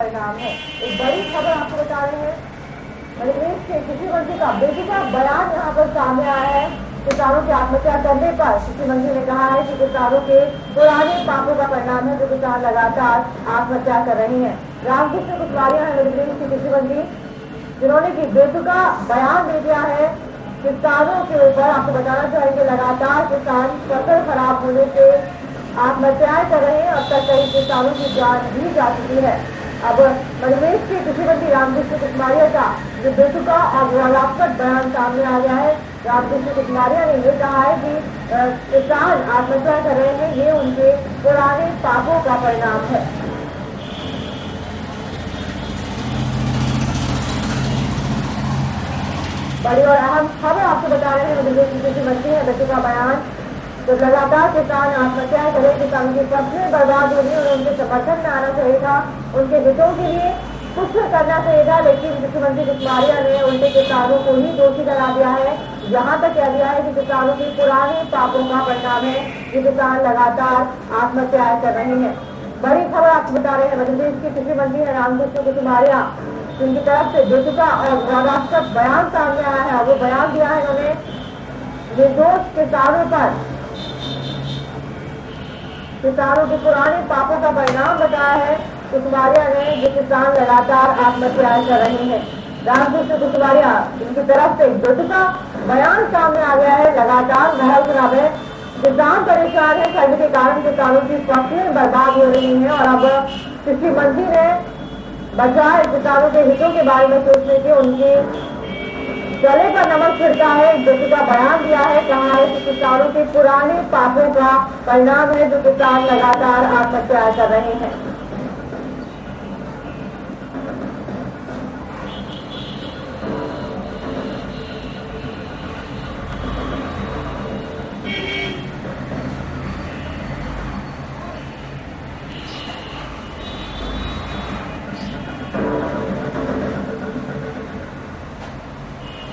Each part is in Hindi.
परिणाम है। एक बड़ी खबर आपको बता रहे हैं, मध्यप्रदेश के कृषि मंत्री का बेसिका बयान यहाँ पर सामने आया है। किसानों की आत्महत्या करने पर कृषि मंत्री ने कहा है कि किसानों के पुराने पापों का परिणाम है जो किसान लगातार आत्महत्या कर रहे हैं। रामकृष्ण कुशवाहा है मध्यप्रदेश के कृषि मंत्री, जिन्होंने की बेसिका बयान दे दिया है किसानों के ऊपर। आपको बताना चाहेंगे लगातार किसान फसल खराब होने से आत्महत्याएं कर रहे हैं। अब तक कई किसानों की जान भी जा चुकी है। अब मध्यप्रदेश के कृषि मंत्री रामकृष्ण कुशवाहा का जो बेतुका और विवादास्पद बयान सामने आ गया है। रामकृष्ण कुशवाहा ने ये कहा है कि किसान आत्महत्या कर रहे हैं, ये उनके पुराने पापों का परिणाम है। बड़ी और अहम खबर आपको बता रहे हैं, मध्यप्रदेश के कृषि मंत्री है बेतुका बयान। तो लगातार किसान आत्महत्याएं करें, किसानों की फसलें बर्बाद हो रही और उनके समर्थन में आना चाहिए था, उनके हितों के लिए कुछ करना चाहिए था, लेकिन मुख्यमंत्री कुशवाहा ने उल्टे किसानों को ही दोषी करा दिया है। यहाँ तक कह दिया है कि किसानों के पुराने पापों का परिणाम है कि किसान लगातार आत्महत्याएं कर रहे हैं। बड़ी खबर आपको बता रहे हैं, मध्यप्रदेश के कृषि मंत्री है रामकृष्ण कुशवाहा, जिनकी तरफ से बेतुका और विवादास्पद बयान सामने आया है। वो बयान दिया है उन्होंने निर्दोष किसानों पर, किसानों के पुराने पापों का परिणाम बताया है कुशवाहा ने, जो किसान लगातार आत्महत्याएं कर रहे हैं। रामकृष्ण कुशवाहा, इनकी तरफ से बेतुका बयान सामने आ गया है। लगातार महल खराब है, किसान परेशान है, ठंड के कारण किसानों की फसलें बर्बाद हो रही हैं और अब कृषि मंत्री ने बजाय किसानों के हितों के बारे में सोचने के उनके गले पर नमक छिड़का है। बेतुका बयान दिया है, कहा है कि किसानों के पुराने पापों का परिणाम है जो किसान लगातार आत्महत्या कर रहे हैं।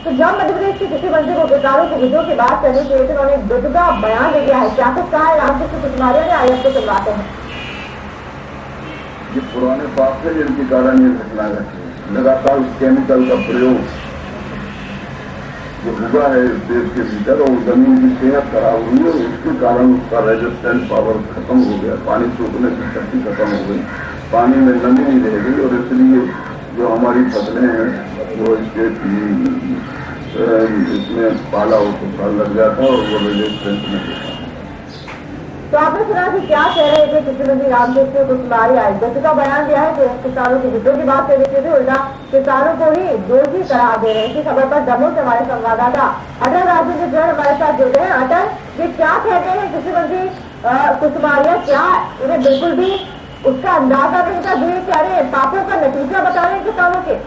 तो जब मध्यप्रदेश के कृषि मंत्री को किसानों के हितों की बात करने के लिए उन्होंने बेतुका बयान दे दिया है। क्या कुछ कहा है रामकृष्ण कुशवाहा ने, आइए आपको सुनवाते हैं। ये पुराने पाप है जिनके कारण ये घटना घटी। लगातार उस केमिकल का प्रयोग जो हुआ है इस देश के भीतर और जमीन की सेहत खराब हुई है, उसके कारण उसका रेजिस्टेंस पावर खत्म हो गया, पानी सोखने की शक्ति खत्म हो गई, पानी में नमी नहीं रह गई और इसलिए जो हमारी फसलें हैं वो इसमें पाला हो तो फल लग जाता और वो रेजिस्टेंस में होता। तो आपने सुना कि क्या कह रहे थे कृषि मंत्री रामकृष्ण कुशवाहा, बेतुका बयान दिया है कि किसानों के हितों की बात कर रहे थे, उल्टा किसानों को ही दोषी करार दे रहे हैं। इसी खबर पर दमोह से हमारे संवाददाता अटल राजेंद्र जैन हमारे साथ जुड़े हैं। अटल, ये क्या कहते हैं कृषि मंत्री कुशवाहा, क्या इन्हें बिल्कुल भी उसका अंदाजा नहीं था जो ये कह रहे हैं, पापों का नतीजा बता रहे हैं किसानों के?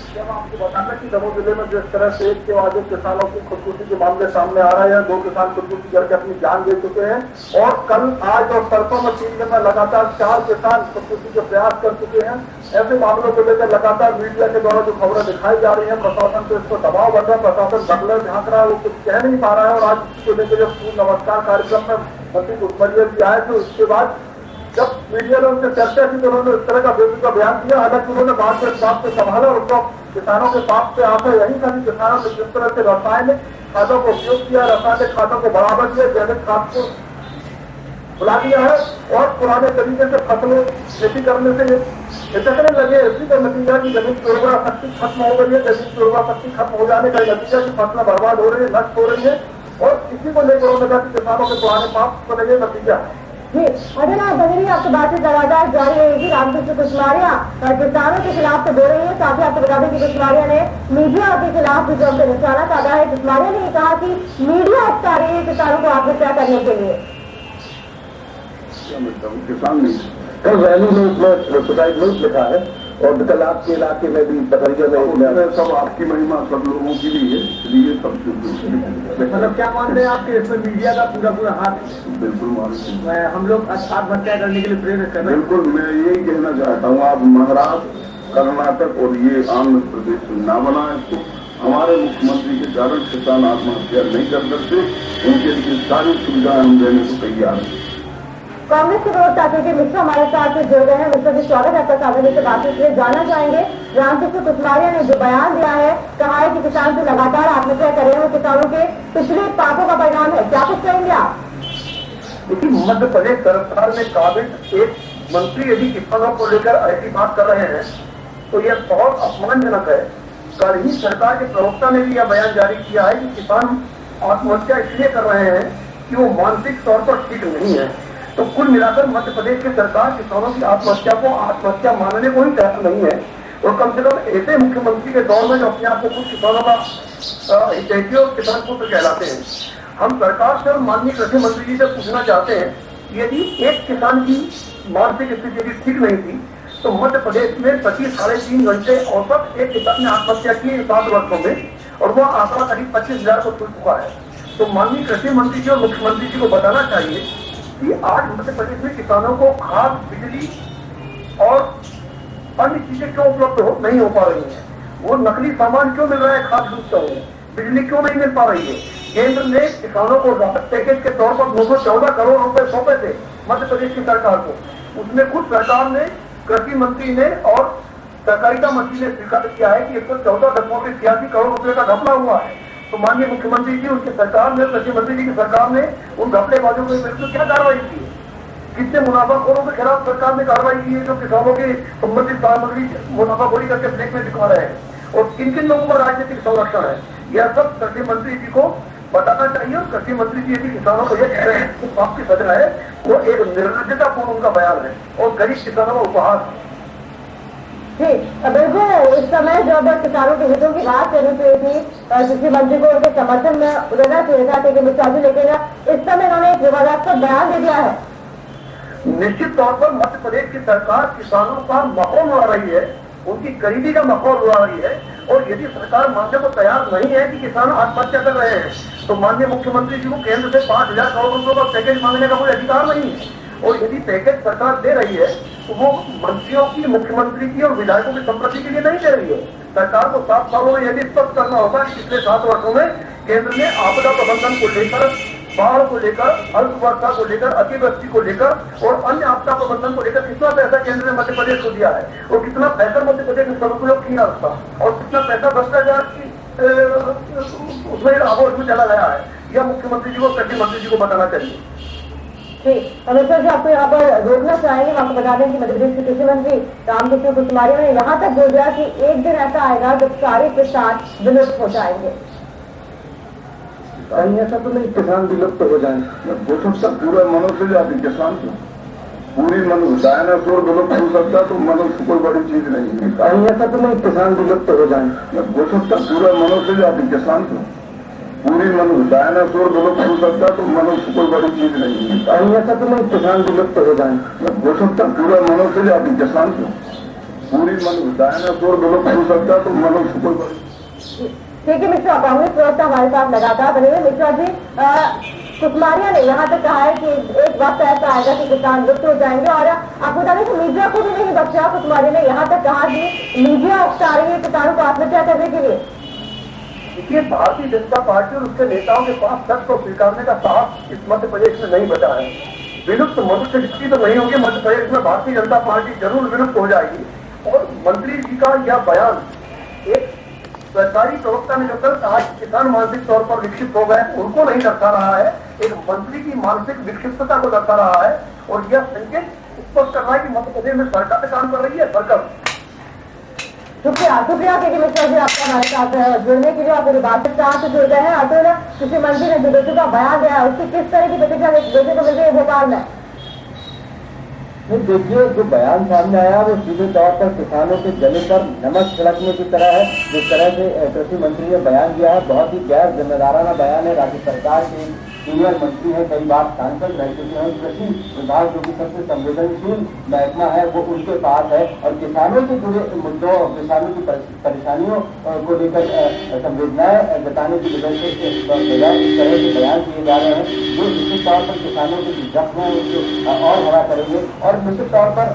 जब आपको बताना कि दमोह जिले में जिस तरह से एक के बाद एक किसानों की खुदकुशी के मामले सामने आ रहे हैं, 2 किसान खुदकुशी करके अपनी जान दे चुके हैं और कल, आज और परसों में 3 दिन में लगातार 4 किसान खुदकुशी के प्रयास कर चुके हैं। ऐसे मामलों को लेकर लगातार मीडिया के द्वारा जो खबरें दिखाई जा रही है, प्रशासन पे इसको दबाव बन रहा है, प्रशासन बगले झांक रहा है, वो कुछ कह नहीं पा रहा है। और आज इसको लेकर जब पूर्ण नमस्कार कार्यक्रम में मंत्री कुशवाहा जी आए थे, उसके बाद जब मीडिया ने उनसे चर्चा की तो उन्होंने इस तरह का बेतुका बयान दिया। हालांकि उन्होंने बाद में इस बात को संभाला और उनको किसानों के पाप से आंसू यही था कि किसानों ने जिस तरह से रासायनिक खादों को उपयोग किया, रासायनिक खादों को बढ़ावा दिया, जैविक खाद को बुला दिया है और पुराने तरीके से फसलों खेती करने से हिचकने लगे। इसी का नतीजा की जमीन की उर्वरा शक्ति खत्म हो गई है। जमीन की उर्वरा शक्ति खत्म हो जाने का नतीजा की फसलें बर्बाद हो रही है, नष्ट हो रही है और इसी को लेकर उन्होंने कहा कि किसानों के पुराने पाप को लेकर नतीजा है। जी अगर आप बदलिए, आपकी बातचीत लगातार जारी रहेगी। रामकृष्ण कुशवाहा किसानों के खिलाफ तो बोल रही है, साथ ही आपको बता दें कि कुशवाहा ने मीडिया के खिलाफ भी जो उनका निशाना साधा है। कुशवाहा ने कहा कि मीडिया उकसा रही है किसानों को आत्महत्या करने के लिए। किसान नहीं, कल रैली में इसमें सुसाइड नोट लिखा है और कल आपके इलाके में भी पथरिया में सब आपकी महिमा सब लोगों की भी है, इसलिए सब मतलब क्या मानते हैं आपके इसमें मीडिया का पूरा हाथ? बिल्कुल मानते हैं। हम लोग आत्महत्या करने के लिए प्रेरित कर रहे हैं। बिल्कुल, मैं यही कहना चाहता हूँ, आप महाराष्ट्र, कर्नाटक और ये आंध्र प्रदेश में ना बनाए तो हमारे मुख्यमंत्री के कारण किसान आत्महत्या नहीं कर सकते। उनके लिए सारी सुविधाएं हम देने को तैयार हैं। कांग्रेस के प्रवक्ता के मिश्रा हमारे साथ जुड़ गए हैं। मिश्रा जी, स्वागत है आपका साधन से बातचीत में। जानना चाहेंगे, रामकृष्ण कुशवारिया ने जो बयान दिया है, कहा है कि किसान जो लगातार आत्महत्या कर रहे हैं वो किसानों के पिछले पापों का परिणाम है, क्या कुछ कहेंगे आप? देखिए, मध्य प्रदेश सरकार में काबिज एक मंत्री यदि किसानों को लेकर ऐसी बात कर रहे हैं तो यह बहुत अपमानजनक है। कल ही सरकार के प्रवक्ता ने भी यह बयान जारी किया है कि किसान आत्महत्या इसलिए कर रहे हैं कि वो मानसिक तौर पर ठीक नहीं है। तो कुल मिलाकर मध्य प्रदेश की सरकार किसानों की आत्महत्या को आत्महत्या मानने को ही तैयार नहीं है। और कम से कम ऐसे मुख्यमंत्री के दौर में जो अपने आप को कुछ किसानों का हितैषी और किसान पुत्र कहलाते हैं, हम सरकार से और माननीय कृषि मंत्री जी से पूछना चाहते हैं कि यदि एक किसान की मानसिक स्थिति यदि ठीक नहीं थी तो मध्य प्रदेश में प्रति 3.5 घंटे औसत एक किसान ने आत्महत्या की 7 वर्षों में, और वह आंकड़ा करीब 25,000 को छू चुका है। तो माननीय कृषि मंत्री जी और मुख्यमंत्री जी को बताना चाहिए कि आज मध्य प्रदेश में किसानों को खाद, बिजली और अन्य चीजें क्यों उपलब्ध नहीं हो पा रही है। वो नकली सामान क्यों मिल रहा है, खाद डूबता है, बिजली क्यों नहीं मिल पा रही है। केंद्र ने किसानों को राहत पैकेज के तौर पर 214 करोड़ रुपए सौंपे थे मध्य प्रदेश की सरकार को। उसमें खुद सरकार ने, कृषि मंत्री ने और सहकारिता मंत्री ने स्वीकार किया है कि 114.86 करोड़ रुपए का घपला हुआ है। तो माननीय मुख्यमंत्री जी, उनकी सरकार ने, कृषि मंत्री जी की सरकार ने उन घपलेबाजों के विरुद्ध क्या कार्रवाई की है? कितने मुनाफाखोरों के खिलाफ सरकार ने कार्रवाई की है जो किसानों की संबंधित सामग्री मुनाफाखोरी करके ब्लैक में दिखा रहे हैं? और किन किन लोगों पर राजनीतिक संरक्षण है, यह सब कृषि मंत्री जी को बताना चाहिए। और कृषि मंत्री जी यदि किसानों को यह कह रहे हैं कि पाप की सजा है, वो एक निर्लज्जतापूर्ण उनका बयान है और गरीब किसानों का उपहास है। ठीक, बिल्कुल। इस समय जब किसानों के हितों की बात करनी चाहिए थी, कृषि मंत्री को उनके समर्थन में उड़ना चाहिए था कि मिश्रा जी, लेकिन इस समय उन्होंने एक विवादास्पद बयान दे दिया है। निश्चित तौर पर मध्य प्रदेश की सरकार किसानों का माहौल उड़ा रही है, उनकी गरीबी का माहौल उड़ा रही है। और यदि सरकार मानने को तैयार नहीं है कि किसान आत्महत्या कर रहे हैं तो माननीय मुख्यमंत्री जी को केंद्र से 5,000 करोड़ रुपए का पैकेज मांगने का कोई अधिकार नहीं है। और यदि पैकेज सरकार दे रही है तो वो मंत्रियों की, मुख्यमंत्री की और विधायकों की संपत्ति के लिए नहीं दे रही है। सरकार को 7 सालों में यदि स्पष्ट करना होगा कि पिछले 7 वर्षों में केंद्र ने आपदा प्रबंधन को लेकर, बाढ़ को लेकर, अल्पवर्षा को लेकर, अतिवृष्टि को लेकर और अन्य आपदा प्रबंधन को लेकर कितना पैसा केंद्र ने मध्य प्रदेश को दिया है, और कितना पैसा मध्य प्रदेश ने सदुपयोग किया उसका, और कितना पैसा भ्रष्टाचार की उसमें आवाज में चला गया है, यह मुख्यमंत्री जी को, कृषि मंत्री जी को बताना चाहिए। ठीक, अमित जी, आपको यहाँ पर रोकना चाहेंगे। आपको बता दें कि मध्य प्रदेश के कृषि मंत्री रामकृष्ण कुशवारिया ने यहाँ तक बोल दिया कि एक दिन ऐसा आएगा जब सारे किसान विलुप्त हो जाएंगे। कहीं ऐसा तो नहीं किसान विलुप्त हो जाए? हो सकता पूरा मनुष्य जाति किसान को, पूरी मनुष्य, डायनासोर विलुप्त हो सकता तो मनुष्य कोई बड़ी चीज नहीं है। कहीं ऐसा तो नहीं किसान विलुप्त हो जाए? हो सकता पूरा मनुष्य जाति किसान को, पूरी मनुष्य, डायनासोर विलुप्त हो सकता तो मनुष्य कोई बड़ी चीज नहीं है। कहीं ऐसा तो नहीं किसान विलुप्त हो जाए? हो सकता पूरा मनुष्य जाति किसान को, पूरी मनुष्य, डायनासोर विलुप्त हो सकता तो मनुष्य कोई बड़ी। ठीक है मिश्रा, कांग्रेस प्रवक्ता हमारे साथ लगातार बने हुए। मिश्रा जी, कुशवारिया ने यहाँ तक कहा है कि एक वक्त ऐसा आएगा कि किसान लुप्त हो जाएंगे, और आपको बता दें कि मीडिया को भी नहीं बचा। कुशवारिया ने यहाँ तक कहा कि मीडिया उकसा रही है किसानों को आत्महत्या करने के लिए। देखिए, भारतीय जनता पार्टी और उसके नेताओं के पास सच को स्वीकारने का साहस इस मध्य प्रदेश में नहीं बचा है। विलुप्त मनुष्य की तो नहीं होगी मध्य प्रदेश में, भारतीय जनता पार्टी जरूर विलुप्त हो जाएगी। और मंत्री जी का यह बयान, एक सरकारी प्रवक्ता ने जो कल कहा कि किसान मानसिक तौर पर विकसित हो गए, उनको नहीं दर्शा रहा है, एक मंत्री की मानसिक विकसितता को दर्शा रहा है। और यह संकेत स्पष्ट कर रहा है कि मध्य प्रदेश में सरकार काम कर रही है, सरकार। शुक्रिया मिश्रा जी, आपका हमारे साथ जुड़ने के लिए। आप मेरी बात से जुड़ गए हैं। अतुल, कृषि मंत्री ने जो का बयान दिया है उसकी किस तरह की प्रतिक्रिया देखने को मिल रही है भोपाल में? नहीं, देखिए, जो बयान सामने आया वो सीधे तौर पर किसानों के गले पर नमक छिड़कने की तरह है। जिस तरह से कृषि मंत्री ने बयान दिया है, बहुत ही गैर जिम्मेदाराना बयान है। राज्य सरकार के सीनियर मंत्री है, कई बार सांसद रह चुके हैं, कृषि विभाग जो कि सबसे संवेदनशील महकमा है वो उनके पास है, और किसानों से जुड़े मुद्दों, किसानों की परेशानियों को लेकर संवेदनाएं जताने की वजह से इस तरह के बयान दिए जा रहे हैं जो निश्चित तौर पर किसानों के जख्म है उसको और हरा करेंगे। और निश्चित तौर पर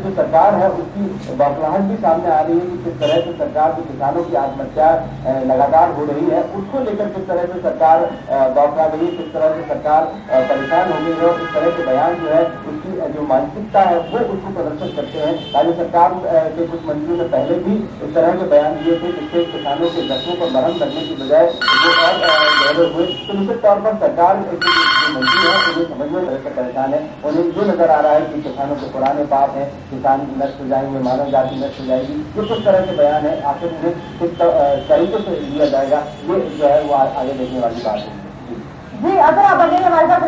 जो सरकार है उसकी बौखलाहट भी सामने आ रही है कि किस तरह से सरकार जो किसानों की आत्महत्या लगातार हो रही है उसको लेकर किस तरह से सरकार बौखला रही है, किस तरह तरह से सरकार परेशान हो गई है और इस तरह के बयान जो है उसकी जो मानसिकता है वो उसको प्रदर्शित करते हैं। राज्य सरकार के कुछ मंत्रियों ने पहले भी इस तरह के बयान दिए थे जिससे किसानों के जख्मों पर मरहम करने की बजाय वो और गहरे हुए। तो निश्चित तौर पर सरकार जो मंत्री है उन्हें समझने में परेशान है। उन्हें ये नजर आ रहा है कि किसानों के पुराने पाप हैं, किसान नष्ट हो जाएंगे, मानव जाति नष्ट हो जाएगी। ये किस तरह के बयान है, आखिर उन्हें किस तरीके से लिया जाएगा, ये जो है वो आगे देखने वाली बात है। जी, अगर आप बने हमारे साथ